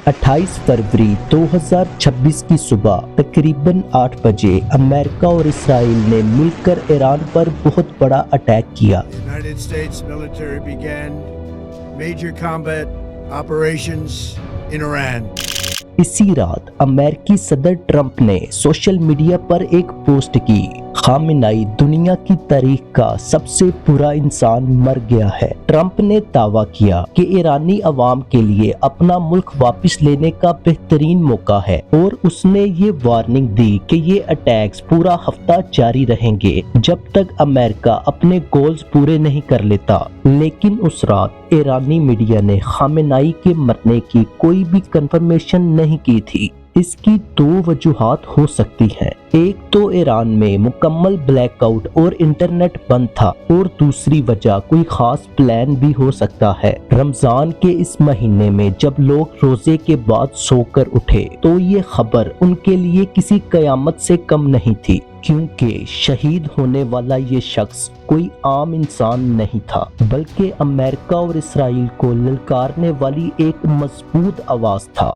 28 फरवरी 2026 की सुबह तकरीबन 8 बजे अमेरिका और इसराइल ने मिलकर ईरान पर बहुत बड़ा अटैक किया। United States military began major combat operations in Iran. इसी रात अमेरिकी सदर ट्रंप ने सोशल मीडिया पर एक पोस्ट की, खामेनेई दुनिया की तारीख का सबसे बुरा इंसान मर गया है। ट्रंप ने दावा किया कि ईरानी अवाम के लिए अपना मुल्क वापस लेने का बेहतरीन मौका है और उसने ये वार्निंग दी कि ये अटैक्स पूरा हफ्ता जारी रहेंगे जब तक अमेरिका अपने गोल्स पूरे नहीं कर लेता। लेकिन उस रात ईरानी मीडिया ने खामेनेई के मरने की कोई भी कंफर्मेशन नहीं की थी। इसकी दो वजूहात हो सकती हैं। एक तो ईरान में मुकम्मल ब्लैकआउट और इंटरनेट बंद था और दूसरी वजह कोई खास प्लान भी हो सकता है। रमजान के इस महीने में जब लोग रोजे के बाद सोकर उठे तो ये खबर उनके लिए किसी कयामत से कम नहीं थी, क्योंकि शहीद होने वाला ये शख्स कोई आम इंसान नहीं था बल्कि अमेरिका और इसराइल को ललकारने वाली एक मजबूत आवाज था।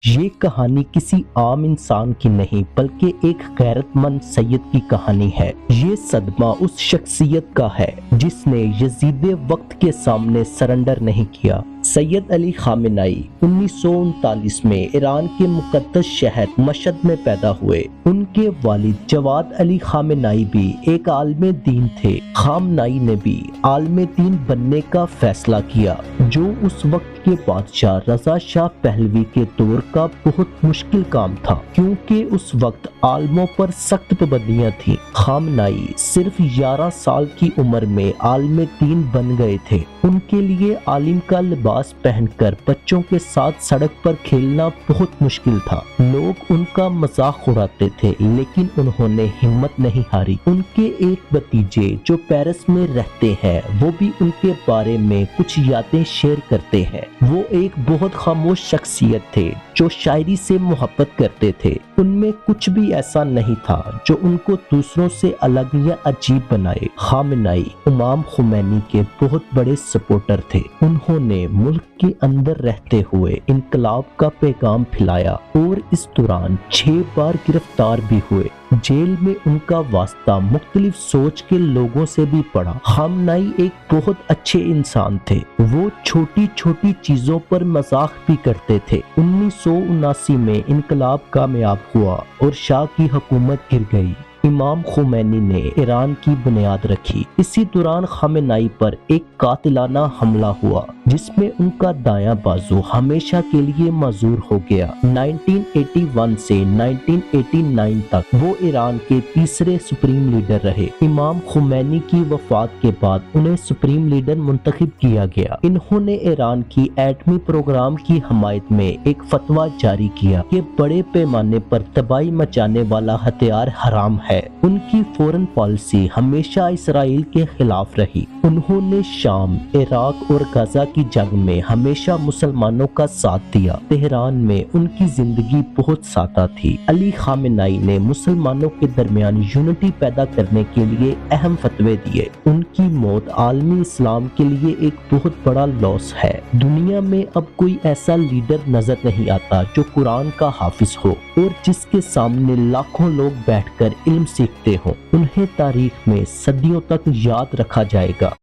ये कहानी किसी आम इंसान की नहीं बल्कि एक गैरतमंद सैयद की कहानी है। ये सदमा उस शख्सियत का है जिसने यजीद वक्त के सामने सरेंडर नहीं किया। सैयद अली खामेनेई 1939 में ईरान के मुकद्दस शहर मशहद में पैदा हुए। उनके वालिद जवाद अली खामेनेई भी एक आलिम दीन थे। खामेनेई ने भी आलिम दीन बनने का फैसला किया, जो उस वक्त के बादशाह रजा शाह पहलवी के दौर का बहुत मुश्किल काम था, क्योंकि उस वक्त आलिमों पर सख्त पाबंदियां थी। खामेनेई सिर्फ 11 साल की उम्र में आलिम दीन बन गए थे। उनके लिए आलिम का लिबास पहनकर बच्चों के साथ सड़क पर खेलना बहुत मुश्किल था। लोग उनका मजाक उड़ाते थे, लेकिन उन्होंने हिम्मत नहीं हारी। उनके एक भतीजे जो पेरिस में रहते हैं वो भी उनके बारे में कुछ यादें शेयर करते हैं। वो एक बहुत खामोश शख्सियत थे जो शायरी से मोहब्बत करते थे। उनमें कुछ भी ऐसा नहीं था जो उनको दूसरों से अलग या अजीब बनाए। खामेनेई इमाम खुमैनी के बहुत बड़े सपोर्टर थे। उन्होंने मुल्क के अंदर रहते हुए इनकलाब का पैगाम फैलाया और इस दौरान 6 बार गिरफ्तार भी हुए। जेल में उनका वास्ता मुख्तलिफ सोच के लोगों से भी पड़ा। खामेनेई एक बहुत अच्छे इंसान थे। वो छोटी छोटी चीजों पर मजाक भी करते थे। 1979 में इनकलाब कामयाब हुआ और शाह की हुकूमत गिर गई। इमाम खुमैनी ने ईरान की बुनियाद रखी। इसी दौरान खामेनेई पर एक कातिलाना हमला हुआ जिसमें उनका दायां बाजू हमेशा के लिए मजूर हो गया। 1981 से 1989 तक वो ईरान के तीसरे सुप्रीम लीडर रहे। इमाम खुमैनी की वफात के बाद उन्हें सुप्रीम लीडर मुंतखब किया गया। इन्होंने ईरान की एटमी प्रोग्राम की हमायत में एक फतवा जारी किया कि बड़े पैमाने पर तबाही मचाने वाला हथियार हराम है। उनकी फॉरेन पॉलिसी हमेशा इसराइल के खिलाफ रही। उन्होंने शाम, इराक और गाजा की जंग में हमेशा मुसलमानों का साथ दिया। तेहरान में उनकी जिंदगी बहुत सादा थी। अली खामेनेई ने मुसलमानों के दरमियान यूनिटी पैदा करने के लिए अहम फतवे दिए। उनकी मौत आलमी इस्लाम के लिए एक बहुत बड़ा लॉस है। दुनिया में अब कोई ऐसा लीडर नजर नहीं आता जो कुरान का हाफिज हो और जिसके सामने लाखों लोग बैठकर इल्म सीखते हो। उन्हें तारीख में सदियों तक याद रखा जाएगा।